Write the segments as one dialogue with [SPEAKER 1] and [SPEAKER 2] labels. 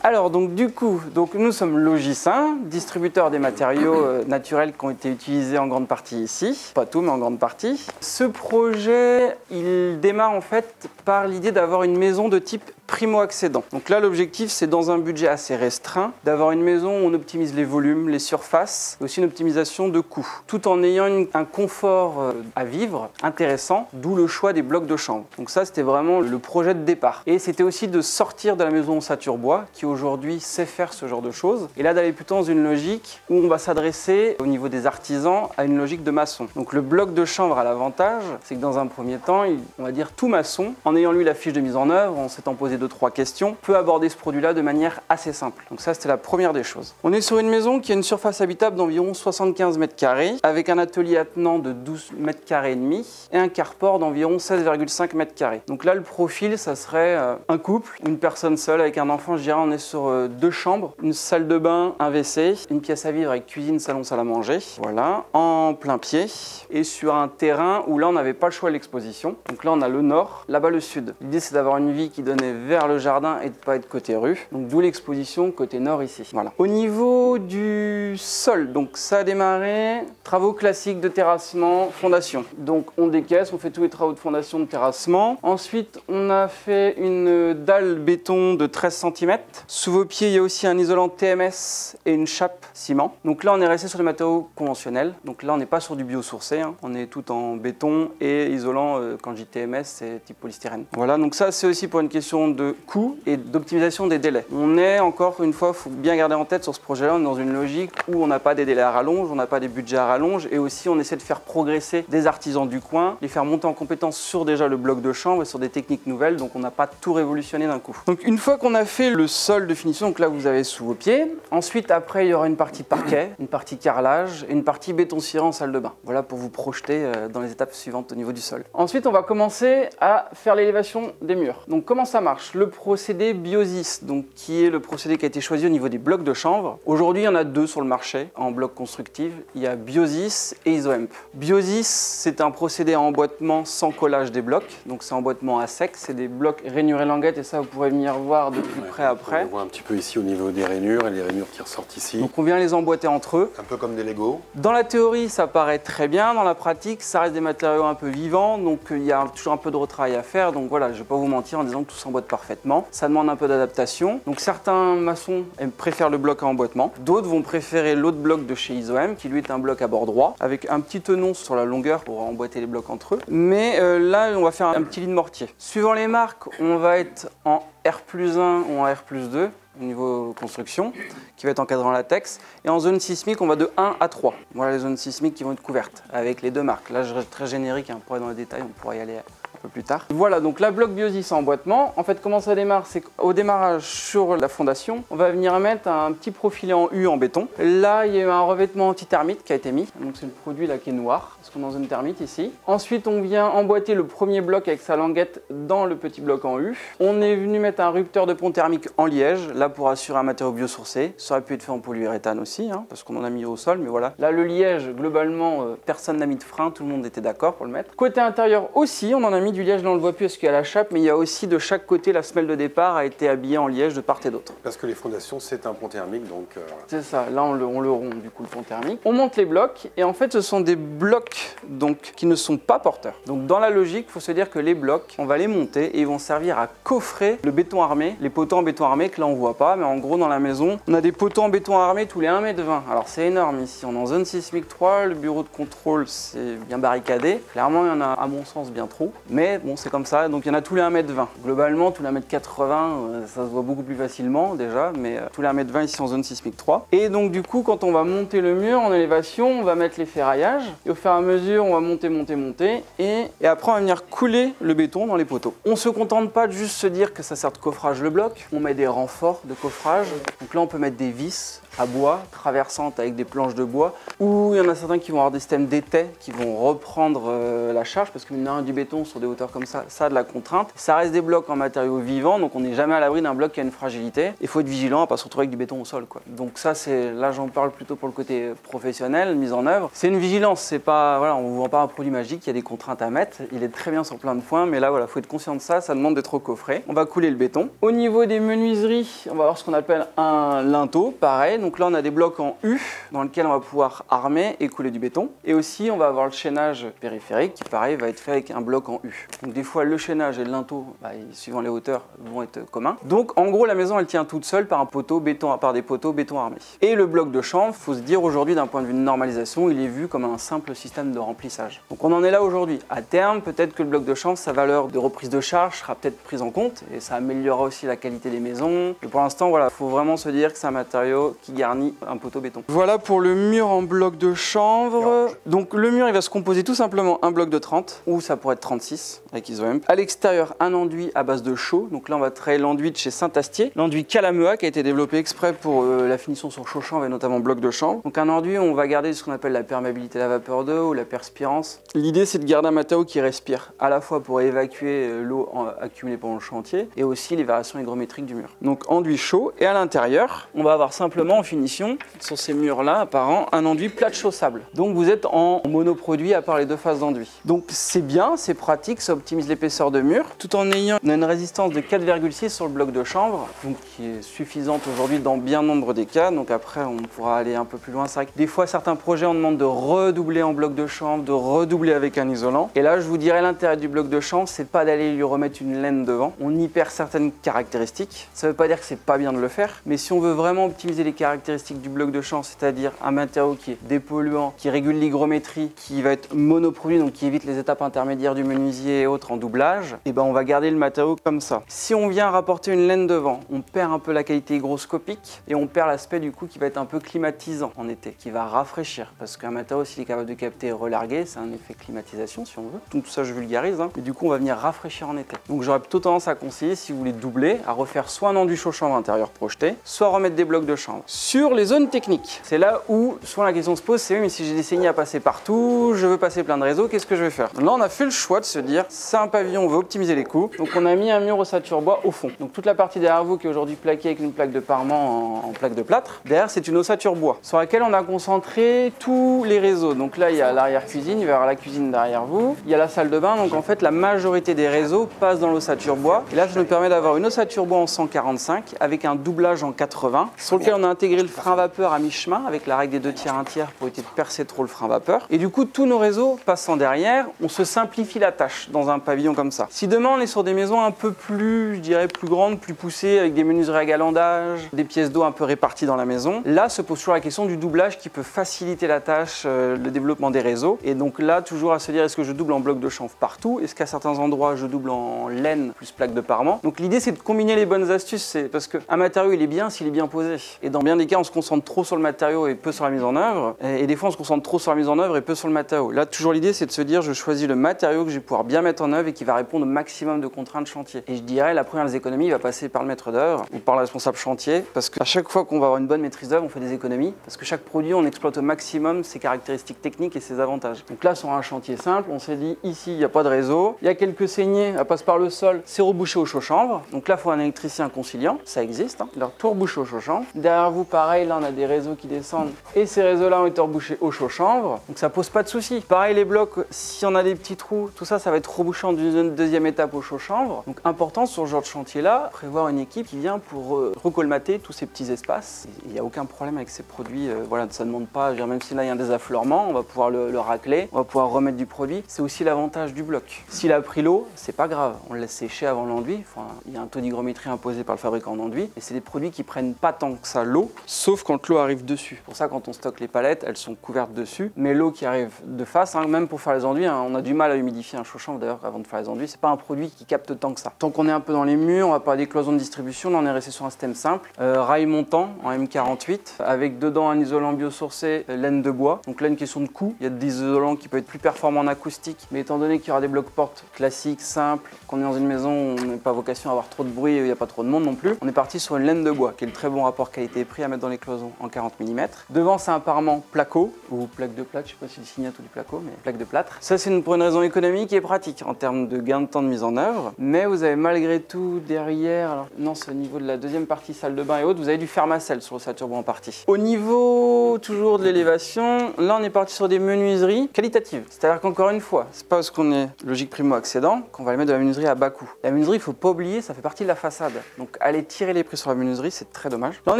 [SPEAKER 1] Alors donc du coup, nous sommes Logis1, distributeur des matériaux naturels qui ont été utilisés en grande partie ici. Pas tout, mais en grande partie. Ce projet, il démarre en fait par l'idée d'avoir une maison de type primo-accédant. Donc là, l'objectif, c'est dans un budget assez restreint, d'avoir une maison où on optimise les volumes, les surfaces, et aussi une optimisation de coûts, tout en ayant un confort à vivre intéressant, d'où le choix des blocs de chambre. Donc ça, c'était vraiment le projet de départ. Et c'était aussi de sortir de la maison Saturbois, qui aujourd'hui sait faire ce genre de choses, et là d'aller plutôt dans une logique où on va s'adresser au niveau des artisans à une logique de maçon. Donc le bloc de chambre a l'avantage, c'est que dans un premier temps, on va dire tout maçon, en ayant lu la fiche de mise en œuvre, en s'étant posé 2-3 questions, peut aborder ce produit-là de manière assez simple. Donc ça, c'était la première des choses. On est sur une maison qui a une surface habitable d'environ 75 mètres carrés, avec un atelier attenant de 12 mètres carrés et demi, et un carport d'environ 16,5 mètres carrés. Donc là, le profil, ça serait un couple, une personne seule avec un enfant, je dirais, on est sur 2 chambres, une salle de bain, un WC, une pièce à vivre avec cuisine, salon, salle à manger, voilà, en plein pied, et sur un terrain où là, on n'avait pas le choix de l'exposition. Donc là, on a le nord, là-bas le sud. L'idée, c'est d'avoir une vie qui donnait vers le jardin et de ne pas être côté rue. Donc d'où l'exposition côté nord ici. Voilà. Au niveau du sol, donc ça a démarré, travaux classiques de terrassement, fondation. Donc on décaisse, on fait tous les travaux de fondation de terrassement. Ensuite, on a fait une dalle béton de 13 cm. Sous vos pieds, il y a aussi un isolant TMS et une chape ciment. Donc là, on est resté sur des matériaux conventionnels. Donc là, on n'est pas sur du biosourcé, hein. On est tout en béton et isolant, quand je dis TMS, c'est type polystyrène. Voilà, donc ça, c'est aussi pour une question de coût et d'optimisation des délais. On est, encore une fois, il faut bien garder en tête sur ce projet-là, on est dans une logique où on n'a pas des délais à rallonge, on n'a pas des budgets à rallonge, et aussi on essaie de faire progresser des artisans du coin, les faire monter en compétence sur déjà le bloc de chambre et sur des techniques nouvelles, donc on n'a pas tout révolutionné d'un coup. Donc une fois qu'on a fait le sol de finition, donc là vous avez sous vos pieds, ensuite après il y aura une partie parquet, une partie carrelage et une partie béton ciré en salle de bain. Voilà pour vous projeter dans les étapes suivantes au niveau du sol. Ensuite on va commencer à faire l'élévation des murs. Donc comment ça marche? Le procédé Biosis, donc qui est le procédé qui a été choisi au niveau des blocs de chanvre. Aujourd'hui, il y en a 2 sur le marché en bloc constructif. Il y a Biosis et Isohemp. Biosis, c'est un procédé à emboîtement sans collage des blocs. Donc c'est emboîtement à sec, c'est des blocs rainures et languettes, et ça vous pourrez venir voir de plus près après.
[SPEAKER 2] On voit un petit peu ici au niveau des rainures et les rainures qui ressortent ici.
[SPEAKER 1] Donc on vient les emboîter entre eux.
[SPEAKER 2] Un peu comme des Lego.
[SPEAKER 1] Dans la théorie, ça paraît très bien. Dans la pratique, ça reste des matériaux un peu vivants, donc il y a toujours un peu de retravail à faire. Donc voilà, je ne vais pas vous mentir en disant que tout s'emboîte parfaitement. Ça demande un peu d'adaptation. Donc certains maçons préfèrent le bloc à emboîtement. D'autres vont préférer l'autre bloc de chez Isohemp, qui lui est un bloc à bord droit, avec un petit tenon sur la longueur pour emboîter les blocs entre eux. Mais là, on va faire un petit lit de mortier. Suivant les marques, on va être en R+1 ou en R+2. Au niveau construction, qui va être encadré en latex. Et en zone sismique, on va de 1 à 3. Voilà les zones sismiques qui vont être couvertes avec les 2 marques. Là, je reste très générique, hein, pour aller dans les détails, on pourra y aller un peu plus tard. Voilà, donc la bloc Biosis emboîtement. En fait, comment ça démarre? C'est qu'au démarrage sur la fondation, on va venir mettre un petit profilet en U en béton. Là, il y a eu un revêtement anti-thermite qui a été mis. Donc c'est le produit là qui est noir, parce qu'on est dans une thermite ici. Ensuite, on vient emboîter le premier bloc avec sa languette dans le petit bloc en U. On est venu mettre un rupteur de pont thermique en liège, là pour assurer un matériau biosourcé. Ça aurait pu être fait en polyuréthane aussi, hein, parce qu'on en a mis au sol, mais voilà. Là, le liège, globalement, personne n'a mis de frein, tout le monde était d'accord pour le mettre. Côté intérieur aussi, on en a mis du liège, là on le voit plus parce qu'il y a la chape, mais il y a aussi de chaque côté, la semelle de départ a été habillée en liège de part et d'autre.
[SPEAKER 2] Parce que les fondations, c'est un pont thermique, donc...
[SPEAKER 1] C'est ça, là on le rompt du coup, le pont thermique. On monte les blocs, et en fait ce sont des blocs donc, qui ne sont pas porteurs. Donc dans la logique, il faut se dire que les blocs, on va les monter et ils vont servir à coffrer le béton armé, les poteaux en béton armé que là on voit pas, mais en gros dans la maison, on a des poteaux en béton armé tous les 1,20 m. Alors c'est énorme ici, on est en zone sismique 3, le bureau de contrôle c'est bien barricadé. Clairement il y en a à mon sens bien trop, mais bon c'est comme ça, donc il y en a tous les 1,20 m. Globalement tous les 1,80 m, ça se voit beaucoup plus facilement déjà, mais tous les 1,20 m ici en zone sismique 3. Et donc du coup quand on va monter le mur en élévation, on va mettre les ferraillages, et au fur et à mesure on va monter, et après on va venir couler le béton dans les poteaux. On se contente pas de juste se dire que ça sert de coffrage le bloc, on met des renforts de coffrage, donc là on peut mettre des vis à bois, traversantes avec des planches de bois, ou il y en a certains qui vont avoir des systèmes d'étais qui vont reprendre la charge, parce que mine de rien, du béton sur des hauteurs comme ça a de la contrainte. Ça reste des blocs en matériaux vivants, donc on n'est jamais à l'abri d'un bloc qui a une fragilité. Il faut être vigilant à ne pas se retrouver avec du béton au sol, quoi. Donc ça, là j'en parle plutôt pour le côté professionnel, mise en œuvre. C'est une vigilance, c'est pas, voilà, on ne vous vend pas un produit magique, il y a des contraintes à mettre, il est très bien sur plein de points, mais là voilà, il faut être conscient de ça demande d'être au coffret. On va couler le béton. Au niveau des menuiseries, on va avoir ce qu'on appelle un linteau, pareil. Donc là on a des blocs en U dans lesquels on va pouvoir armer et couler du béton. Et aussi on va avoir le chaînage périphérique qui pareil va être fait avec un bloc en U. Donc des fois le chaînage et le linteau, suivant les hauteurs, vont être communs. Donc en gros la maison elle tient toute seule par un poteau béton, par des poteaux béton armés. Et le bloc de chanvre, faut se dire aujourd'hui d'un point de vue de normalisation, il est vu comme un simple système de remplissage. Donc on en est là aujourd'hui. À terme, peut-être que le bloc de chanvre, sa valeur de reprise de charge sera peut-être prise en compte et ça améliorera aussi la qualité des maisons. Mais pour l'instant, voilà, il faut vraiment se dire que c'est un matériau qui garnit un poteau béton. Voilà pour le mur en bloc de chanvre. Donc le mur, il va se composer tout simplement un bloc de 30 ou ça pourrait être 36 avec iso-M. À l'extérieur, un enduit à base de chaux. Donc là, on va travailler l'enduit de chez Saint-Astier. L'enduit Kalamea qui a été développé exprès pour la finition sur chaux chanvre et notamment bloc de chanvre. Donc un enduit, on va garder ce qu'on appelle la perméabilité à la vapeur d'eau ou la perspirance. L'idée, c'est de garder un matériau qui respire à la fois pour évacuer l'eau accumulée pendant le chantier et aussi les variations hygrométriques du mur. Donc enduit chaud et à l'intérieur, on va avoir simplement en finition sur ces murs-là apparent un enduit plat de chaux sable. Donc vous êtes en monoproduit à part les deux phases d'enduit. Donc c'est bien, c'est pratique, ça optimise l'épaisseur de mur tout en ayant une résistance de 4,6 sur le bloc de chanvre, donc qui est suffisante aujourd'hui dans bien nombre des cas. Donc après on pourra aller un peu plus loin. C'est vrai que des fois certains projets on demande de redoubler en bloc de chanvre, de redoubler avec un isolant. Et là je vous dirais l'intérêt du bloc de chanvre, c'est pas d'aller lui remettre une laine devant. On y perd certaines caractéristiques. Ça veut pas dire que c'est pas bien de le faire, mais si on veut vraiment optimiser les caractéristiques du bloc de chanvre, c'est-à-dire un matériau qui est dépolluant, qui régule l'hygrométrie, qui va être monoproduit, donc qui évite les étapes intermédiaires du menuisier et autres en doublage, et ben on va garder le matériau comme ça. Si on vient rapporter une laine devant, on perd un peu la qualité hygroscopique et on perd l'aspect du coup qui va être un peu climatisant en été, qui va rafraîchir, parce qu'un matériau s'il est capable de capter et relarguer, c'est un effet climatisation si on veut. Tout ça je vulgarise, hein. Et du coup on va venir rafraîchir en été. Donc j'aurais plutôt tendance à conseiller, si vous voulez doubler, à refaire soit un enduit chaud chanvre intérieur projeté, soit remettre des blocs de chanvre. Sur les zones techniques, c'est là où souvent la question se pose, c'est oui mais si j'ai des saignées à passer partout, je veux passer plein de réseaux, qu'est-ce que je vais faire? Là on a fait le choix de se dire, c'est un pavillon, on veut optimiser les coûts, donc on a mis un mur ossature bois au fond. Donc toute la partie derrière vous qui est aujourd'hui plaquée avec une plaque de parement en plaque de plâtre, derrière c'est une ossature bois sur laquelle on a concentré tous les réseaux. Donc là il y a l'arrière-cuisine, il va y avoir la cuisine derrière vous, il y a la salle de bain, donc en fait la majorité des réseaux passent dans l'ossature bois. Et là ça nous permet d'avoir une ossature bois en 145 avec un doublage en 80 sur lequel on a intégré le frein vapeur à mi-chemin avec la règle des 2 tiers 1 tiers pour éviter de percer trop le frein vapeur. Et du coup tous nos réseaux passant derrière, on se simplifie la tâche dans un pavillon comme ça. Si demain on est sur des maisons un peu plus, je dirais plus grandes, plus poussées, avec des menuiseries à galandage, des pièces d'eau un peu réparties dans la maison, là se pose toujours la question du doublage qui peut faciliter la tâche, le développement des réseaux. Et donc là toujours à se dire, est-ce que je double en bloc de chanvre partout? Est-ce qu'à certains endroits je double en laine plus plaque de parement? Donc l'idée c'est de combiner les bonnes astuces, c'est parce qu'un matériau il est bien s'il est bien posé. Et dans bien des cas on se concentre trop sur le matériau et peu sur la mise en œuvre. Et des fois on se concentre trop sur la mise en œuvre et peu sur le matériau. Là toujours l'idée c'est de se dire, je choisis le matériau que je vais pouvoir bien mettre en œuvre et qui va répondre au maximum de contraintes chantier. Et je dirais la première des économies va passer par le maître d'œuvre ou par le responsable chantier, parce qu'à chaque fois qu'on va avoir une bonne maîtrise d'œuvre on fait des économies, parce que chaque produit on exploite au maximum ses caractéristiques techniques et ses avantages. Donc là sur un chantier simple on s'est dit ici il n'y a pas de réseau, il y a quelques saignées, elles passent par le sol, c'est rebouché au chaud chanvre. Donc là il faut un électricien conciliant, ça existe, hein. Alors tout rebouché au chaud chanvre. Derrière vous pareil, là on a des réseaux qui descendent et ces réseaux là ont été rebouchés au chaud chanvre, donc ça pose pas de souci. Pareil les blocs, si on a des petits trous, tout ça va être rebouché en deuxième étape au chaud chanvre. Donc important sur ce genre de chantier là, prévoir une équipe qui vient pour recolmater tous ces petits espaces. Il n'y a aucun problème avec ces produits, voilà, ça ne demande pas, même si là il y a un désaffleurement, on va pouvoir le racler, on va pouvoir remettre du produit. C'est aussi l'avantage du bloc. S'il a pris l'eau, c'est pas grave, on le laisse sécher avant l'enduit. Enfin, il y a un taux d'hygrométrie imposé par le fabricant en enduit, et c'est des produits qui prennent pas tant que ça l'eau, sauf quand l'eau arrive dessus. Pour ça, quand on stocke les palettes, elles sont couvertes dessus, mais l'eau qui arrive de face, hein, même pour faire les enduits, hein, on a du mal à humidifier un chaud chanvre d'ailleurs avant de faire les enduits. C'est pas un produit qui capte tant que ça. Tant qu'on est un peu dans les murs, on va parler des cloisons de distribution. Là, on est resté sur un système simple, rail montant en M48, avec dedans un isolant biosourcé, laine de bois. Donc là, une question de coût. Il y a des isolants qui peuvent être plus performants en acoustique, mais étant donné qu'il y aura des blocs portes classiques, simples, qu'on est dans une maison où on n'a pas vocation à avoir trop de bruit, il n'y a pas trop de monde non plus, on est parti sur une laine de bois, qui est le très bon rapport qualité-prix à mettre dans les cloisons en 40 mm. Devant, c'est un parement placo, ou plaque de plâtre, je ne sais pas si c'est signate ou du placo, mais plaque de plâtre. Ça, c'est pour une raison économique et pratique en termes de gain de temps de mise en œuvre. Mais vous avez malgré tout derrière, alors non, c'est au niveau de la deuxième partie salle de bain et autres, vous avez du fermacelle sur l'ossature bois en partie. Au niveau toujours de l'élévation, là, on est parti sur des menuiseries qualitatives. C'est-à-dire qu'encore une fois, c'est pas parce qu'on est logique primo-accédant qu'on va les mettre de la menuiserie à bas coût. La menuiserie, il ne faut pas oublier, ça fait partie de la façade. Donc, aller tirer les prix sur la menuiserie, c'est très dommage. Là, on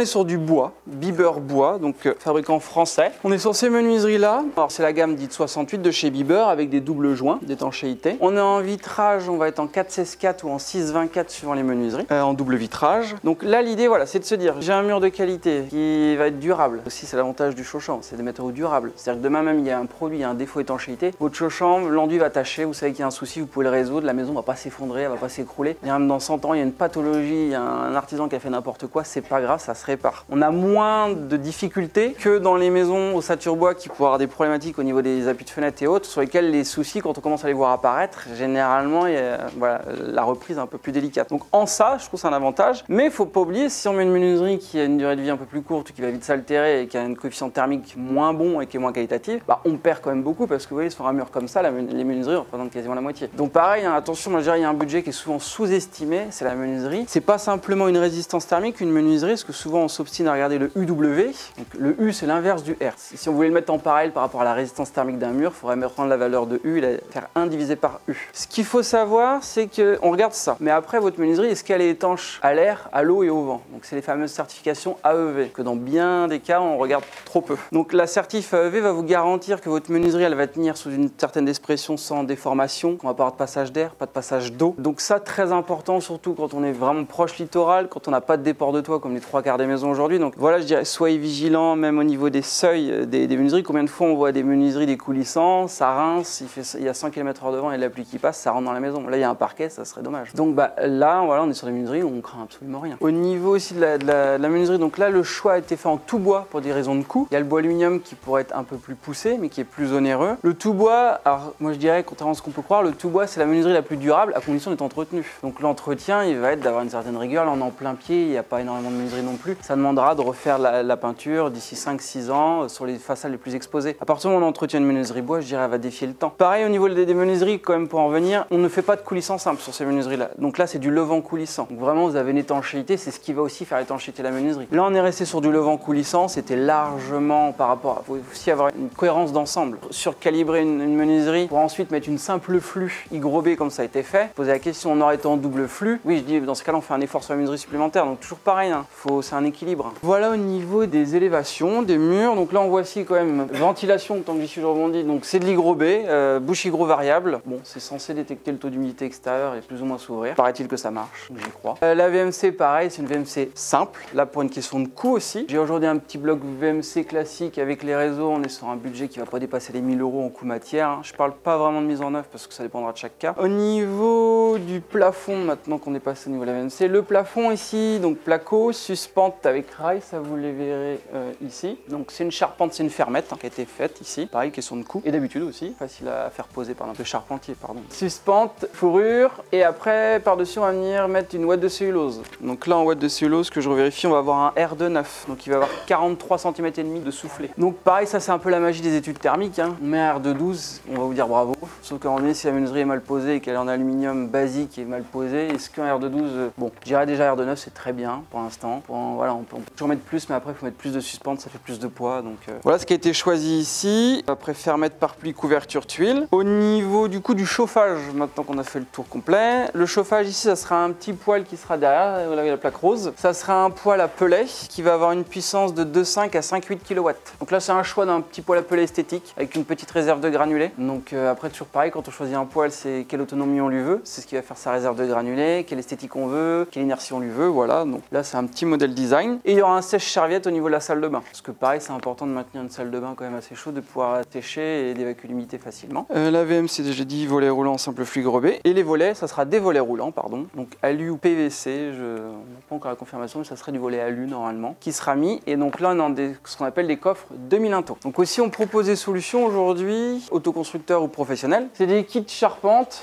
[SPEAKER 1] est sur du bois, Bieber bois, donc fabricant français. On est sur ces menuiseries-là. Alors, c'est la gamme dite 68 de chez Bieber avec des doubles joints d'étanchéité. On est en vitrage, on va être en 416-4 ou en 624 suivant les menuiseries, en double vitrage. Donc là, l'idée, voilà, c'est de se dire, j'ai un mur de qualité qui va être durable. Aussi, c'est l'avantage du chauchant, c'est des matériaux durables. C'est-à-dire que demain même, il y a un produit, il y a un défaut d'étanchéité. Votre chauchant, l'enduit va tacher, vous savez qu'il y a un souci, vous pouvez le résoudre, la maison ne va pas s'effondrer, elle va pas s'écrouler. Et même dans 100 ans, il y a une pathologie, il y a un artisan qui a fait n'importe quoi, c'est pas grave, ça se répare. On a moins de difficultés que dans les maisons ossature bois qui pourraient avoir des problématiques au niveau des appuis de fenêtres et autres, sur lesquels les soucis, quand on commence à les voir apparaître, généralement, il y a, voilà, la reprise est un peu plus délicate. Donc en ça, je trouve que c'est un avantage, mais il faut pas oublier, si on met une menuiserie qui a une durée de vie un peu plus courte, qui va vite s'altérer et qui a une coefficient thermique moins bon et qui est moins qualitatif, bah, on perd quand même beaucoup parce que vous voyez, sur un mur comme ça, les menuiseries représentent quasiment la moitié. Donc pareil, hein, attention, moi je dirais, il y a un budget qui est souvent sous-estimé, c'est la menuiserie. C'est pas simplement une résistance thermique, une menuiserie, parce que souvent on s'obstine à regarder le UW. Donc le U, c'est l'inverse du R. Si on voulait le mettre en parallèle par rapport à la résistance thermique d'un mur, il faudrait prendre la valeur de U et faire 1 divisé par U. Ce qu'il faut savoir, c'est qu'on regarde ça. Mais après, votre menuiserie, est-ce qu'elle est étanche à l'air, à l'eau et au vent? Donc c'est les fameuses certifications AEV, que dans bien des cas, on regarde trop peu. Donc la certif AEV va vous garantir que votre menuiserie, elle va tenir sous une certaine expression sans déformation, qu'on va pas avoir de passage d'air, pas de passage d'eau. Donc ça, très important, surtout quand on est vraiment proche littoral, quand on n'a pas de déport de toit comme les 3/4 des maisons aujourd'hui. Donc voilà, je dirais, soyez vigilants, même au niveau des seuils des menuiseries. Combien de fois on voit des menuiseries, des coulissants, ça rince, il y a 100 km/h de vent et la pluie qui passe, ça rentre dans la maison. Là, il y a un parquet, ça serait dommage. Donc bah, là, voilà, on est sur des menuiseries où on craint absolument rien. Au niveau aussi de la menuiserie, donc là, le choix a été fait en tout bois pour des raisons de coût. Il y a le bois aluminium qui pourrait être un peu plus poussé, mais qui est plus onéreux. Le tout bois, alors moi je dirais, contrairement à ce qu'on peut croire, le tout bois, c'est la menuiserie la plus durable à condition d'être entretenue. Donc l'entretien, il va être d'avoir une certaine rigueur. Là, on est en plein pied, il n'y a pas énormément de menuiserie non plus. Ça demandera de refaire la peinture d'ici 5-6 ans sur les façades les plus exposées. À partir du moment où on entretient une menuiserie bois, je dirais, elle va défier le temps. Pareil, au niveau des menuiseries, quand même, pour en revenir, on ne fait pas de coulissant simple sur ces menuiseries-là. Donc là, c'est du levant coulissant. Donc vraiment, vous avez une étanchéité, c'est ce qui va aussi faire étanchéité la menuiserie. Là, on est resté sur du levant coulissant, c'était largement par rapport à... Il faut aussi avoir une cohérence d'ensemble. Surcalibrer une menuiserie pour ensuite mettre une simple flux hygrobée comme ça a été fait. Poser la question, on aurait été en double flux. Oui, je dis, dans ce cas-là, on fait un effort sur la menuiserie supplémentaire. Donc toujours pareil, hein. C'est un équilibre. Voilà au niveau des élévations, des murs. Donc là, on voit ici quand même ventilation, tant que j'y suis, je rebondis. Donc c'est de l'hygrobé, bouche hygro variable. Bon, c'est censé détecter le taux d'humidité extérieur et plus ou moins s'ouvrir. Paraît-il que ça marche, j'y crois. La VMC, pareil, c'est une VMC simple. Là, pour une question de coût aussi. J'ai aujourd'hui un petit bloc VMC classique avec les réseaux. On est sur un budget qui ne va pas dépasser les 1000 € en coût matière. Je ne parle pas vraiment de mise en œuvre parce que ça dépendra de chaque cas. Au niveau du plafond, maintenant qu'on est passé au niveau de la VMC, le plafond ici, donc placo, suspente avec rail, ça vous les verrez ici. Donc c'est une charpente, c'est une fermette qui a été faite ici. Pareil, question de coût. Et d'habitude aussi, facile à faire poser par le charpentier, pardon. Suspente, fourrure, et après, par-dessus, on va venir mettre une ouate de cellulose. Donc là, en ouate de cellulose, que je revérifie, on va avoir un R2-9. Donc il va avoir 43 cm et demi de soufflet. Donc pareil, ça c'est un peu la magie des études thermiques. Hein. On met un R2-12, on va vous dire bravo. Sauf qu'à un moment donné, si la menuiserie est mal posée et qu'elle est en aluminium basique et mal posée, est-ce qu'un R2-12, bon, je dirais déjà R2-9, c'est très bien pour l'instant. Voilà, on peut toujours mettre plus, mais après, il faut mettre plus de suspente, ça fait plus de poids. Donc voilà ce qui a été choisi ici. Après, fermette par pluie, couverture, tuile. Au niveau du coup du chauffage, maintenant qu'on a fait le tour complet, le chauffage ici, ça sera un petit poêle qui sera derrière, vous avez la plaque rose. Ça sera un poêle à pelet qui va avoir une puissance de 2,5 à 5,8 kW. Donc là, c'est un choix d'un petit poêle à pelet esthétique avec une petite réserve de granulés. Donc après, toujours pareil, quand on choisit un poêle, c'est quelle autonomie on lui veut. C'est ce qui va faire sa réserve de granulés, quelle esthétique on veut, quelle inertie on lui veut, voilà. Donc là, c'est un petit modèle design. Et il y aura un sèche-serviette au niveau de la salle de bain. Parce que pareil, c'est important de maintenir une salle de bain quand même assez chaude, de pouvoir sécher et d'évacuer l'humidité facilement. La VMC, déjà dit, volet roulant simple flux grobé. Et les volets, ça sera des volets roulants, pardon. Donc alu ou PVC, on n'a pas encore la confirmation, mais ça serait du volet alu normalement, qui sera mis. Et donc là, on a ce qu'on appelle des coffres 2000 into. Donc aussi, on propose des solutions aujourd'hui, autoconstructeurs ou professionnels. C'est des kits charpente,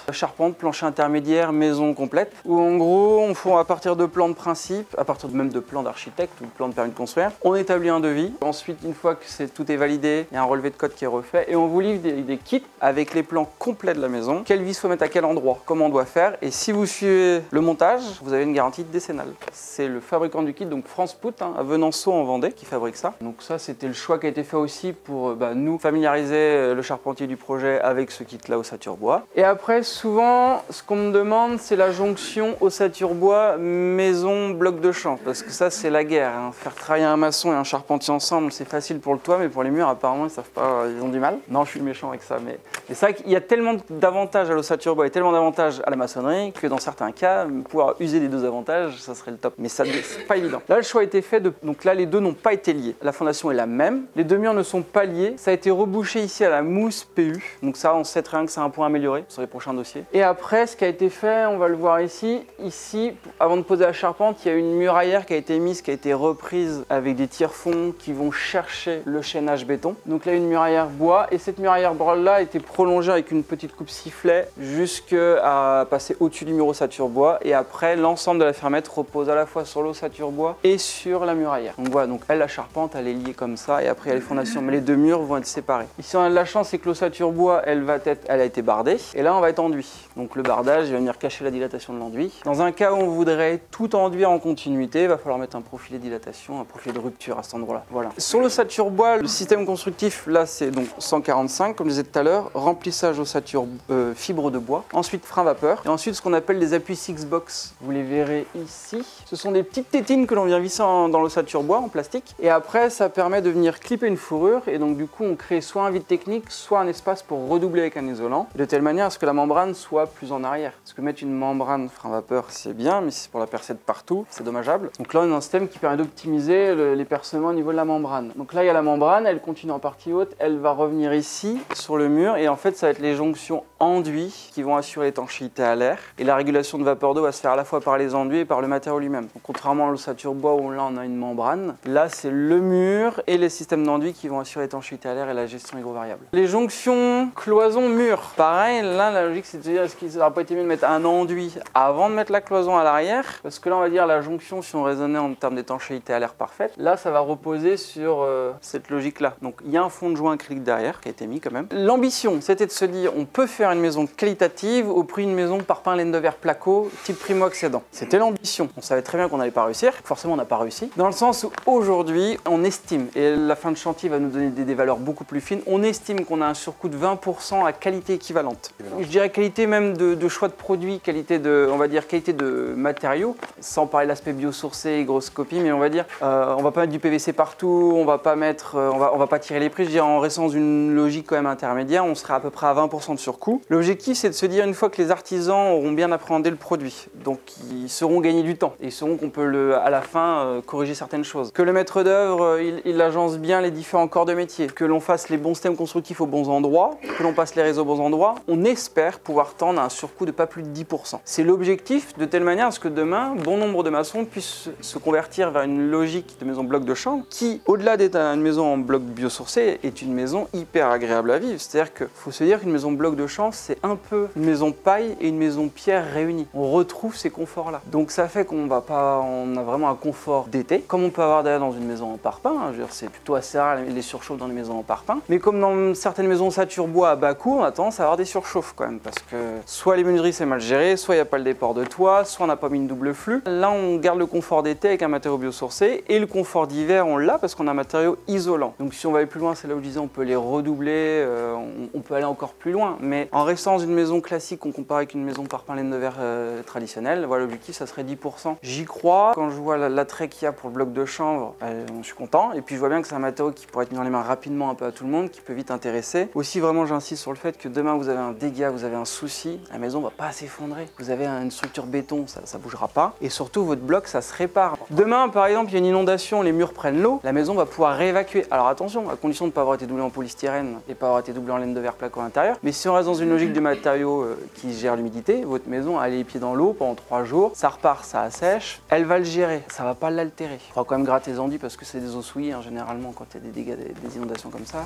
[SPEAKER 1] plancher intermédiaire faire maison complète, où en gros, on fait à partir de plans de principe, à partir même de plans d'architecte ou de plans de permis de construire, on établit un devis. Ensuite, une fois que tout est validé, il y a un relevé de code qui est refait et on vous livre des kits avec les plans complets de la maison, quelle vis faut mettre à quel endroit, comment on doit faire. Et si vous suivez le montage, vous avez une garantie décennale. C'est le fabricant du kit, donc France Poutre, à Venanceau en Vendée, qui fabrique ça. Donc ça, c'était le choix qui a été fait aussi pour nous familiariser le charpentier du projet avec ce kit-là ossature bois. Et après, souvent, ce qu'on me demande, c'est la jonction ossature bois, maison, bloc de champ. Parce que ça, c'est la guerre. Faire travailler un maçon et un charpentier ensemble, c'est facile pour le toit, mais pour les murs, apparemment, ils savent pas, ils ont du mal. Non, je suis méchant avec ça, mais c'est vrai qu'il y a tellement d'avantages à l'ossature bois et tellement d'avantages à la maçonnerie que dans certains cas, pouvoir user des deux avantages, ça serait le top. Mais ça, c'est pas évident. Là, le choix a été fait, donc là, les deux n'ont pas été liés. La fondation est la même, les deux murs ne sont pas liés. Ça a été rebouché ici à la mousse PU. Donc ça, on sait très bien que c'est un point à améliorer sur les prochains dossiers. Et après, ce qui a été fait, on va le voir ici. Ici, avant de poser la charpente, il y a une muraillère qui a été mise, qui a été reprise avec des tire-fonds qui vont chercher le chaînage béton. Donc là, une muraillère bois. Et cette muraillère bois-là a été prolongée avec une petite coupe sifflet jusqu'à passer au-dessus du mur ossature bois. Et après, l'ensemble de la fermette repose à la fois sur l'ossature bois et sur la muraillère. Donc voilà, donc elle, la charpente, elle est liée comme ça. Et après, il y a les fondations. Mais les deux murs vont être séparés. Ici, on a de la chance, c'est que l'ossature bois, elle a été bardée. Et là, on va être enduit. Donc le bardage, il va venir cacher la dilatation de l'enduit. Dans un cas où on voudrait tout enduire en continuité, il va falloir mettre un profilet de dilatation, un profilet de rupture à cet endroit-là. Voilà. Sur l'ossature bois, le système constructif, là, c'est donc 145, comme je disais tout à l'heure, remplissage ossature fibre de bois. Ensuite, frein vapeur. Et ensuite, ce qu'on appelle des appuis six-box. Vous les verrez ici. Ce sont des petites tétines que l'on vient visser dans l'ossature bois, en plastique. Et après, ça permet de venir clipper une fourrure. Et donc, du coup, on crée soit un vide technique, soit un espace pour redoubler avec un isolant. De telle manière à ce que la membrane soit plus en arrière. Parce que mettre une membrane frein vapeur, c'est bien, mais si c'est pour la percer de partout, c'est dommageable. Donc là, on a un système qui permet d'optimiser les percements au niveau de la membrane. Donc là, il y a la membrane, elle continue en partie haute, elle va revenir ici, sur le mur, et en fait, ça va être les jonctions enduits qui vont assurer l'étanchéité à l'air. Et la régulation de vapeur d'eau va se faire à la fois par les enduits et par le matériau lui-même. Donc contrairement à l'ossature bois où là, on a une membrane, là, c'est le mur et les systèmes d'enduits qui vont assurer l'étanchéité à l'air et la gestion hydrovariable. Les jonctions cloison-mur, pareil, là, la logique, c'est de se dire, est-ce qu'il n'aurait pas été mieux de mettre un enduit avant de mettre la cloison à l'arrière? Parce que là, on va dire la jonction, si on raisonnait en termes d'étanchéité à l'air parfaite, là, ça va reposer sur cette logique-là. Donc, il y a un fond de joint acrylique derrière qui a été mis quand même. L'ambition, c'était de se dire, on peut faire une maison qualitative au prix d'une maison parpaing laine de verre placo, type primo-accédant. C'était l'ambition. On savait très bien qu'on n'allait pas réussir. Forcément, on n'a pas réussi. Dans le sens où aujourd'hui, on estime, et la fin de chantier va nous donner des valeurs beaucoup plus fines, on estime qu'on a un surcoût de 20% à qualité équivalente. Je dirais qualité même de choix de produits, qualité de, on va dire qualité de matériaux, sans parler de l'aspect biosourcé, grosse copie, mais on va dire, on va pas mettre du PVC partout, on va pas mettre, on va pas tirer les prix. Je dirais en restant dans une logique quand même intermédiaire, on serait à peu près à 20% de surcoût. L'objectif, c'est de se dire une fois que les artisans auront bien appréhendé le produit, donc ils seront gagnés du temps et ils sauront qu'on peut à la fin corriger certaines choses. Que le maître d'œuvre, il agence bien les différents corps de métier, que l'on fasse les bons systèmes constructifs aux bons endroits, que l'on passe les réseaux aux bons endroits. On espère pouvoir tendre à un surcoût de pas plus de 10%. C'est l'objectif de telle manière à ce que demain, bon nombre de maçons puissent se convertir vers une logique de maison bloc de chambre qui, au-delà d'être une maison en bloc biosourcé, est une maison hyper agréable à vivre. C'est-à-dire qu'il faut se dire qu'une maison bloc de chambre, c'est un peu une maison paille et une maison pierre réunies. On retrouve ces conforts-là. Donc ça fait qu'on va pas, on a vraiment un confort d'été, comme on peut avoir d'ailleurs dans une maison en parpaing. Je veux dire, c'est plutôt assez rare les surchauffes dans les maisons en parpaing. Mais comme dans certaines maisons ossature bois à bas coût, on a tendance à avoir des surchauffes quand même, parce que soit les menuiseries c'est mal géré, soit il n'y a pas le déport de toit, soit on n'a pas mis une double flux. Là, on garde le confort d'été avec un matériau biosourcé et le confort d'hiver, on l'a parce qu'on a un matériau isolant. Donc si on va aller plus loin, c'est là où je disais on peut les redoubler, on peut aller encore plus loin. Mais en restant dans une maison classique, on compare avec une maison parpaing laine de verre traditionnelle, voilà, l'objectif ça serait 10%. J'y crois, quand je vois l'attrait qu'il y a pour le bloc de chanvre, je suis content. Et puis je vois bien que c'est un matériau qui pourrait être mis dans les mains rapidement un peu à tout le monde, qui peut vite intéresser. Aussi vraiment j'insiste sur le fait que demain vous avez un dégât, vous avez un souci, la maison va pas s'effondrer. Vous avez une structure béton, ça bougera pas. Et surtout votre bloc ça se répare. Demain par exemple il y a une inondation, les murs prennent l'eau, la maison va pouvoir réévacuer. Alors attention, à condition de ne pas avoir été doublé en polystyrène et pas avoir été doublé en laine de verre placo à l'intérieur. Mais si on reste dans une logique de matériaux qui gère l'humidité, votre maison elle est les pieds dans l'eau pendant 3 jours, ça repart, ça assèche, elle va le gérer, ça va pas l'altérer. Il faudra quand même gratter les enduits parce que c'est des eaux souillées généralement quand il y a des dégâts, des inondations comme ça.